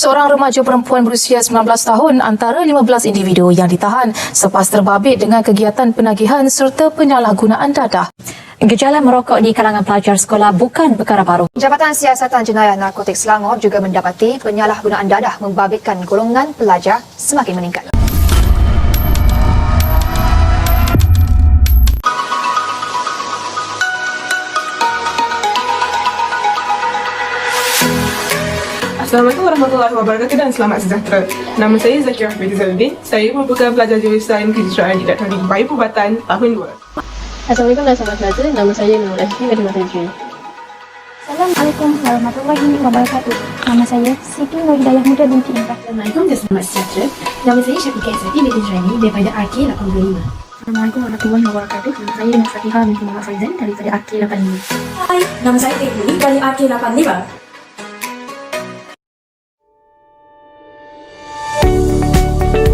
Seorang remaja perempuan berusia 19 tahun antara 15 individu yang ditahan selepas terbabit dengan kegiatan penagihan serta penyalahgunaan dadah. Gejala merokok di kalangan pelajar sekolah bukan perkara baru. Jabatan Siasatan Jenayah Narkotik Selangor juga mendapati penyalahgunaan dadah membabitkan golongan pelajar semakin meningkat. Assalamualaikum warahmatullahi wabarakatuh dan selamat sejahtera. Nama saya Zakirah binti Zainuddin. Saya merupakan pelajar jurusan Kejuruteraan di Teknologi Bayu Perubatan tahun 2. Assalamualaikum dan selamat pelajar. Nama saya Nurul Ashmi dari Mata Jun. Assalamualaikum warahmatullahi wabarakatuh. Nama saya Siti Nur Hidayah Muda binti Indah. Assalamualaikum dan selamat sejahtera. Nama saya Syafiqah Izzati binti Jurani daripada RK85. Assalamualaikum warahmatullahi wabarakatuh. Nama saya Nur Fatihah binti Muhammad Faizan daripada RK85. Hai, nama saya Tekuni dari RK85.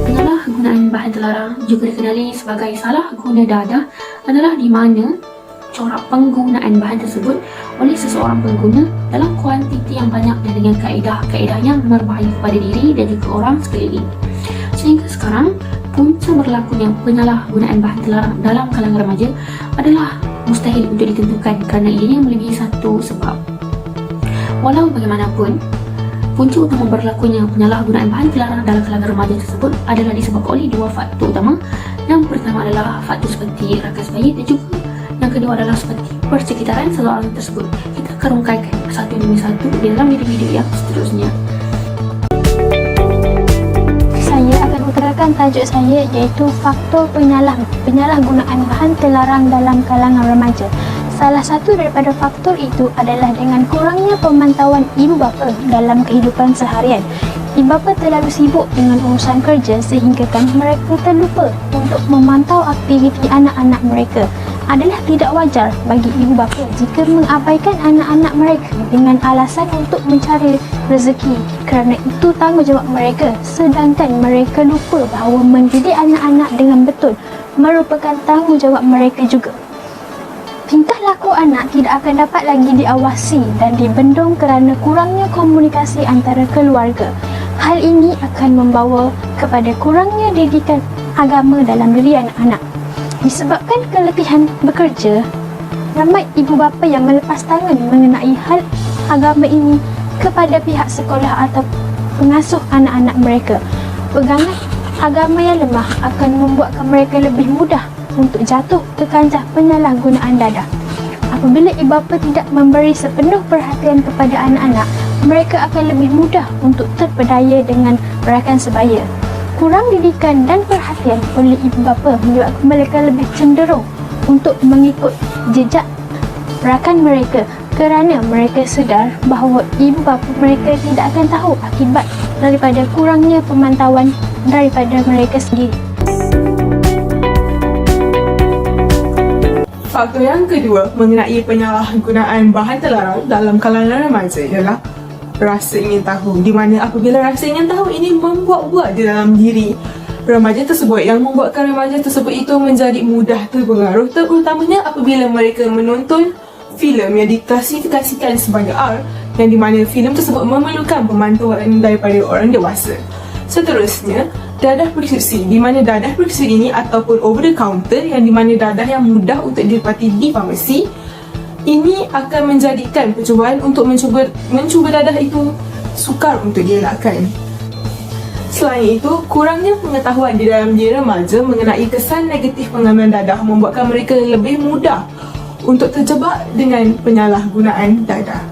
Penyalahgunaan bahan terlarang juga dikenali sebagai salah guna dadah adalah di mana corak penggunaan bahan tersebut oleh seseorang pengguna dalam kuantiti yang banyak dan dengan kaedah-kaedah yang berbahaya kepada diri dan juga orang sekeliling. Sehingga sekarang, punca berlakunya penyalahgunaan bahan terlarang dalam kalangan remaja adalah mustahil untuk ditentukan kerana ianya melebihi satu sebab. Walau bagaimanapun, punca utama berlakunya penyalahgunaan bahan terlarang dalam kalangan remaja tersebut adalah disebabkan oleh dua faktor utama. Yang pertama adalah faktor seperti rakas bayi dan juga yang kedua adalah seperti persekitaran seseorang tersebut. Kita akan rungkaikan satu demi satu di dalam video-video yang seterusnya. Saya akan utarakan tajuk saya iaitu faktor penyalahgunaan bahan terlarang dalam kalangan remaja. Salah satu daripada faktor itu adalah dengan kurangnya pemantauan ibu bapa dalam kehidupan seharian. Ibu bapa terlalu sibuk dengan urusan kerja sehinggakan mereka terlupa untuk memantau aktiviti anak-anak mereka. Adalah tidak wajar bagi ibu bapa jika mengabaikan anak-anak mereka dengan alasan untuk mencari rezeki kerana itu tanggungjawab mereka, sedangkan mereka lupa bahawa mendidik anak-anak dengan betul merupakan tanggungjawab mereka juga. Tingkah laku anak tidak akan dapat lagi diawasi dan dibendung kerana kurangnya komunikasi antara keluarga. Hal ini akan membawa kepada kurangnya didikan agama dalam diri anak-anak. Disebabkan kelebihan bekerja, ramai ibu bapa yang melepas tangan mengenai hal agama ini kepada pihak sekolah atau pengasuh anak-anak mereka. Pegangan agama yang lemah akan membuatkan mereka lebih mudah untuk jatuh ke kancah penyalahgunaan dadah. Apabila ibu bapa tidak memberi sepenuh perhatian kepada anak-anak, mereka akan lebih mudah untuk terpedaya dengan rakan sebaya. Kurang didikan dan perhatian oleh ibu bapa menyebabkan mereka lebih cenderung untuk mengikut jejak rakan mereka kerana mereka sedar bahawa ibu bapa mereka tidak akan tahu akibat daripada kurangnya pemantauan daripada mereka sendiri. Faktor yang kedua mengenai penyalahgunaan bahan terlarang dalam kalangan remaja ialah rasa ingin tahu, di mana apabila rasa ingin tahu ini membuat-buat di dalam diri remaja tersebut, yang membuatkan remaja tersebut itu menjadi mudah terpengaruh, terutamanya apabila mereka menonton filem yang diklasifikasikan sebagai R, yang di mana filem tersebut memerlukan pemantauan daripada orang dewasa. Seterusnya, dadah preskripsi, di mana dadah preskripsi ini ataupun over the counter, yang di mana dadah yang mudah untuk didapati di farmasi, ini akan menjadikan percubaan untuk mencuba dadah itu sukar untuk dielakkan. Selain itu, kurangnya pengetahuan di dalam diri remaja mengenai kesan negatif pengambilan dadah membuatkan mereka lebih mudah untuk terjebak dengan penyalahgunaan dadah,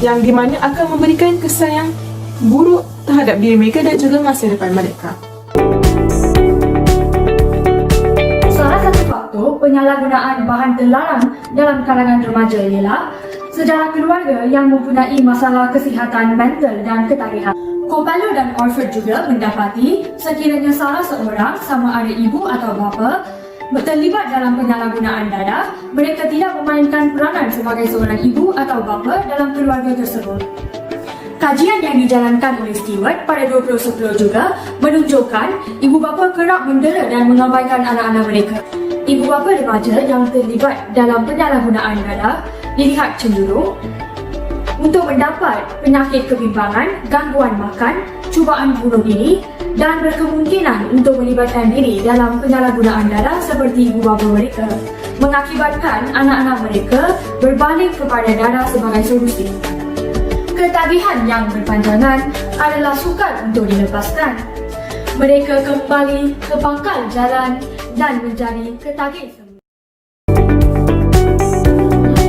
yang di mana akan memberikan kesan yang buruk terhadap diri mereka dan juga masa depan mereka. Penyalahgunaan bahan terlarang dalam kalangan remaja ialah sejarah keluarga yang mempunyai masalah kesihatan mental dan ketagihan. Kopalo dan Orford juga mendapati sekiranya salah seorang, sama ada ibu atau bapa, terlibat dalam penyalahgunaan dadah, mereka tidak memainkan peranan sebagai seorang ibu atau bapa dalam keluarga tersebut. Kajian yang dijalankan oleh Stewart pada 2010 juga menunjukkan ibu bapa kerap mendera dan mengabaikan anak-anak mereka. Ibu bapa remaja yang terlibat dalam penyalahgunaan dadah dilihat cenderung untuk mendapat penyakit kebimbangan, gangguan makan, cubaan bunuh diri dan berkemungkinan untuk melibatkan diri dalam penyalahgunaan darah seperti ibu bapa mereka, mengakibatkan anak-anak mereka berpaling kepada darah sebagai solusi. Ketagihan yang berpanjangan adalah sukar untuk dilepaskan. Mereka kembali ke pangkal jalan dan menjadi ketagih semula.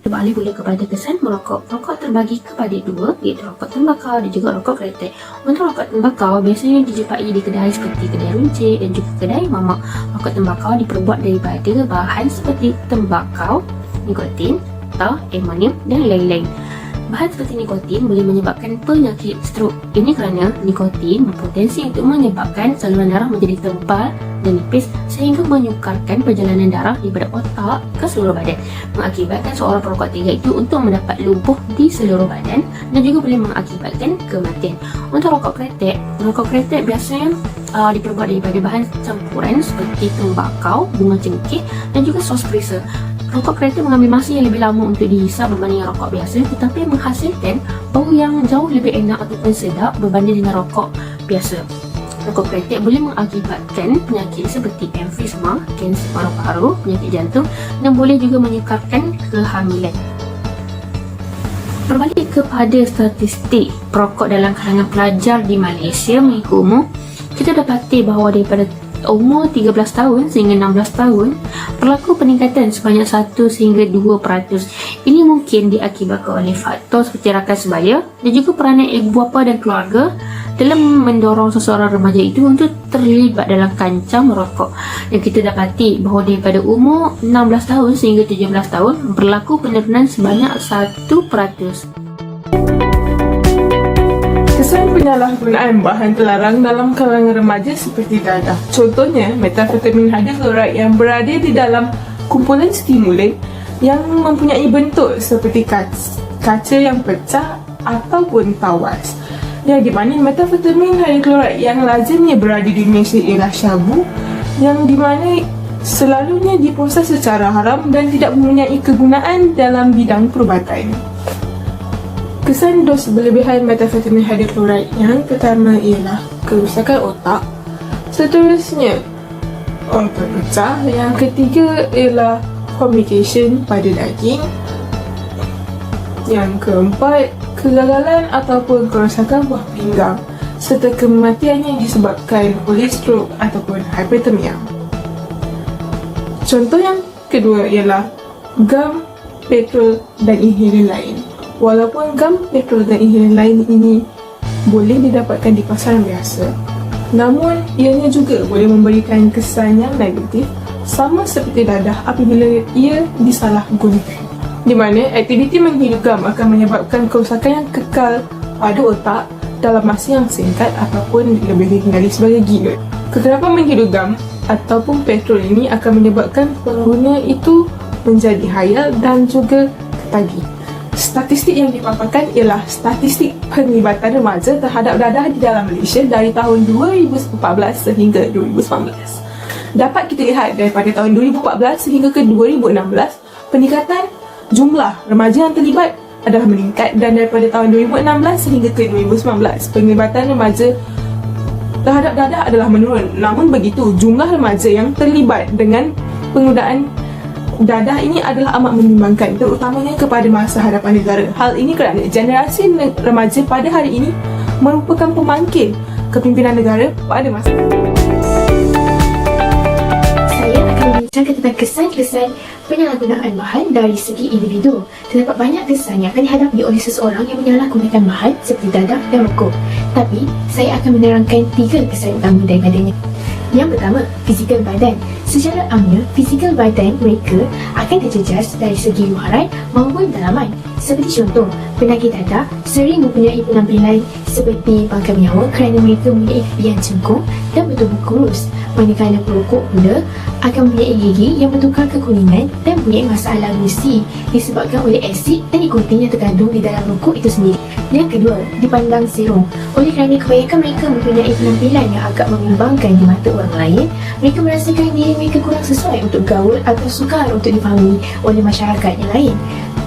Berbalik pula kepada kesan merokok. Rokok terbagi kepada dua, iaitu rokok tembakau dan juga rokok kretek. Untuk rokok tembakau biasanya dijumpai di kedai seperti kedai runcit dan juga kedai mamak. Rokok tembakau diperbuat daripada bahan seperti tembakau, nikotin atau amonium dan lain-lain. Bahan seperti nikotin boleh menyebabkan penyakit strok. Ini kerana nikotin berpotensi untuk menyebabkan saluran darah menjadi tebal dan nipis sehingga menyukarkan perjalanan darah daripada otak ke seluruh badan, mengakibatkan seorang perokok tiga itu untuk mendapat lumpuh di seluruh badan dan juga boleh mengakibatkan kematian. Untuk rokok kretek biasanya diperbuat daripada bahan campuran seperti tembakau, bunga cengkeh dan juga sos perisa. Rokok kretek mengambil masa yang lebih lama untuk dihisap berbanding rokok biasa, tetapi menghasilkan bau yang jauh lebih enak ataupun sedap berbanding dengan rokok biasa. Rokok kretek boleh mengakibatkan penyakit seperti emfisema, kanser paru-paru, penyakit jantung dan boleh juga menyukarkan kehamilan. Berbalik kepada statistik perokok dalam kalangan pelajar di Malaysia mengikut umur, kita dapati bahawa daripada umur 13 tahun sehingga 16 tahun berlaku peningkatan sebanyak 1 sehingga 2%. Ini mungkin diakibatkan oleh faktor seperti rakan sebaya dan juga peranan ibu bapa dan keluarga dalam mendorong seseorang remaja itu untuk terlibat dalam kancah merokok. Dan kita dapati bahawa daripada umur 16 tahun sehingga 17 tahun berlaku penurunan sebanyak 1%. Kesan penyalahgunaan bahan terlarang dalam kalangan remaja seperti dadah. Contohnya, metafetamin hidroklorid yang berada di dalam kumpulan stimulan yang mempunyai bentuk seperti kaca yang pecah ataupun tawas. Yang di mana metafetamin hidroklorid yang lazimnya berada di Malaysia ialah syabu, yang di mana selalunya diproses secara haram dan tidak mempunyai kegunaan dalam bidang perubatan. Kesan dos berlebihan metafetamin hidroklorid yang pertama ialah kerusakan otak, seterusnya otak pecah, yang ketiga ialah complication pada daging, yang keempat kegagalan ataupun kerosakan buah pinggang serta kematian yang disebabkan oleh strok ataupun hipertermia. Contoh yang kedua ialah gam, petrol dan inhaler lain. Walaupun gam, petrol dan inhaler lain ini boleh didapatkan di pasaran biasa, namun ianya juga boleh memberikan kesan yang negatif sama seperti dadah apabila ia disalahgunakan, di mana aktiviti menghirup gam akan menyebabkan kerosakan yang kekal pada otak dalam masa yang singkat ataupun lebih dikenali sebagai gila. Kekerapan menghirup gam ataupun petrol ini akan menyebabkan pengguna itu menjadi hayal dan juga ketagih. Statistik yang dipaparkan ialah statistik penglibatan remaja terhadap dadah di dalam Malaysia dari tahun 2014 sehingga 2019. Dapat kita lihat daripada tahun 2014 sehingga ke 2016, peningkatan jumlah remaja yang terlibat adalah meningkat, dan daripada tahun 2016 sehingga ke 2019, penglibatan remaja terhadap dadah adalah menurun. Namun begitu, jumlah remaja yang terlibat dengan penggunaan dadah ini adalah amat membimbangkan, terutamanya kepada masa hadapan negara. Hal ini kerana generasi remaja pada hari ini merupakan pemangkin kepimpinan negara pada masa. Saya akan membincangkan tentang kesan-kesan penyalahgunaan bahan dari segi individu. Terdapat banyak kesan yang akan dihadapi oleh seseorang yang menyalahgunakan bahan seperti dadah dan rokok. Tapi, saya akan menerangkan 3 kesan utama daripadanya. Yang pertama, fizikal badan. Secara amnya, fizikal badan mereka akan terjejas dari segi luaran maupun dalaman. Seperti contoh, penyakit dadah sering mempunyai penampilan seperti pangkal nyawa kerana mereka mempunyai pipi yang cengkung dan bertubuh kurus. Manakala perokok pula akan mempunyai gigi yang bertukar kekuningan dan mempunyai masalah gusi disebabkan oleh asid dan nikotin yang terkandung di dalam rokok itu sendiri. Yang kedua, dipandang serong. Oleh kerana kebanyakan mereka mempunyai penampilan yang agak membimbangkan di mata orang lain, mereka merasakan diri mereka kurang sesuai untuk gaul atau sukar untuk difahami oleh masyarakat yang lain.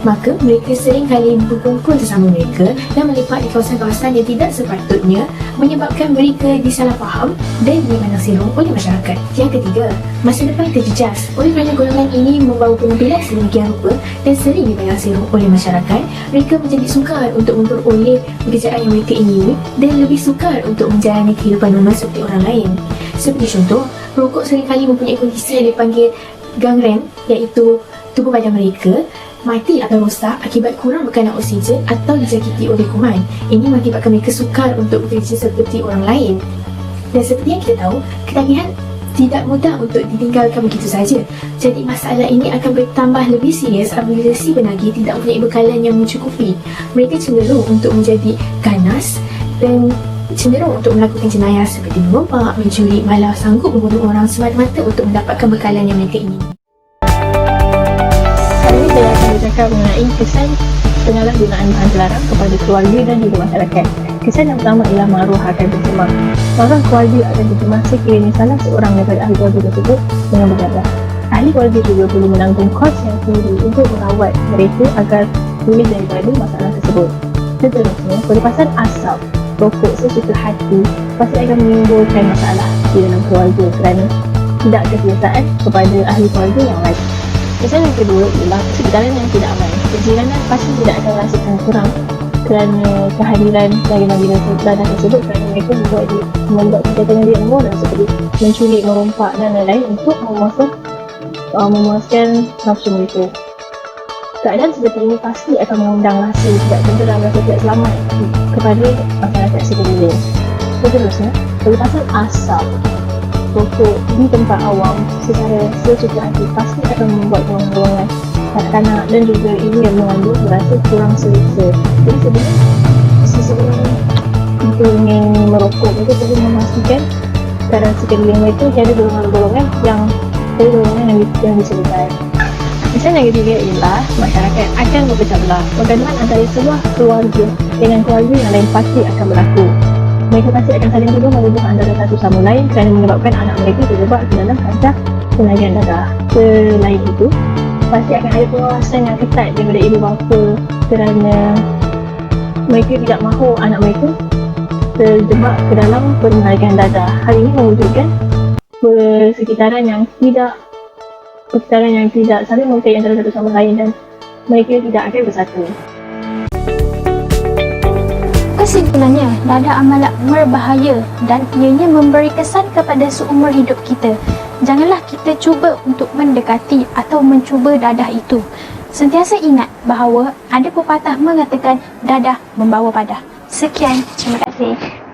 maka mereka sering kali berkumpul bersama mereka dan melipat di kawasan-kawasan yang tidak sepatutnya, menyebabkan mereka disalah faham dan dipandang sirom oleh masyarakat. Yang ketiga, masa depan terjejas. Oleh kerana golongan ini membawa penampilan sedemikian rupa dan sering dipandang sirom oleh masyarakat, mereka menjadi sukar untuk memperoleh pekerjaan yang mereka ingini dan lebih sukar untuk menjalani kehidupan normal seperti orang lain. Seperti contoh, perokok seringkali mempunyai kondisi yang dipanggil gangren, iaitu tubuh badan mereka mati atau rosak akibat kurang bekalan oksigen atau dijangkiti oleh kuman. Ini mengakibatkan mereka sukar untuk bekerja seperti orang lain. Dan seperti yang kita tahu, ketagihan tidak mudah untuk ditinggalkan begitu saja. Jadi masalah ini akan bertambah lebih serius apabila si penagih tidak mempunyai bekalan yang mencukupi. Mereka cenderung untuk menjadi ganas dan cenderung untuk melakukan jenayah seperti merompak, mencuri, malah sanggup membunuh orang semata-mata untuk mendapatkan bekalan yang mereka ingini. Kali ini saya akan bercakap mengenai kesan penyalahgunaan bahan terlarang kepada keluarga dan juga masyarakat. Kesan yang pertama ialah maruah akan tercemar. Maruah keluarga akan tercemar sekiranya salah seorang daripada ahli keluarga tersebut dengan bergabah. Ahli keluarga juga perlu menanggung kos yang tinggi untuk merawat mereka agar pulih daripada masalah tersebut. Seterusnya, pelepasan asap rokok sesuka hati pasti akan menimbulkan masalah di dalam keluarga kerana tidak kebiasaan kepada ahli keluarga yang lain. Kesan yang kedua ialah sekitaran yang tidak aman. Kejiranan pasti tidak akan merasakan kurang kerana kehadiran bagi-bagi dadah tersebut, kerana mereka membuat kegiatan yang tidak moral seperti mencuri, merompak dan lain-lain untuk memuaskan nafsu mereka. Keadaan seperti ini pasti akan mengundang rasa tidak tenteram, rasa tidak selamat kepada masyarakat sekeliling. Seterusnya, pelepasan asap rokok di tempat awam secara sesuka hati pasti akan membuat golongan kanak-kanak dan juga ibu yang mengandung merasa kurang selesa. Jadi sebelum kita ingin merokok, mereka perlu memastikan keadaan sekeliling mereka tiada golongan-golongan yang disebutkan. Kesan yang ketiga ialah masyarakat akan berpecah belah. Pergaduhan antara sebuah keluarga dengan keluarga yang lain pasti akan berlaku. Mereka pasti akan saling tuduh menuduh antara satu sama lain kerana menyebabkan anak mereka terjebak ke dalam kancah penagihan dadah. Selain itu, pasti akan ada pengawasan yang ketat daripada ibu bapa kerana mereka tidak mahu anak mereka terjebak ke dalam penagihan dadah. Hal ini mewujudkan persekitaran yang tidak saling mengkait antara satu sama lain dan mereka tidak akan bersatu. Kesimpulannya, dadah amat berbahaya dan ianya memberi kesan kepada seumur hidup kita. Janganlah kita cuba untuk mendekati atau mencuba dadah itu. Sentiasa ingat bahawa ada pepatah mengatakan dadah membawa padah. Sekian, terima kasih.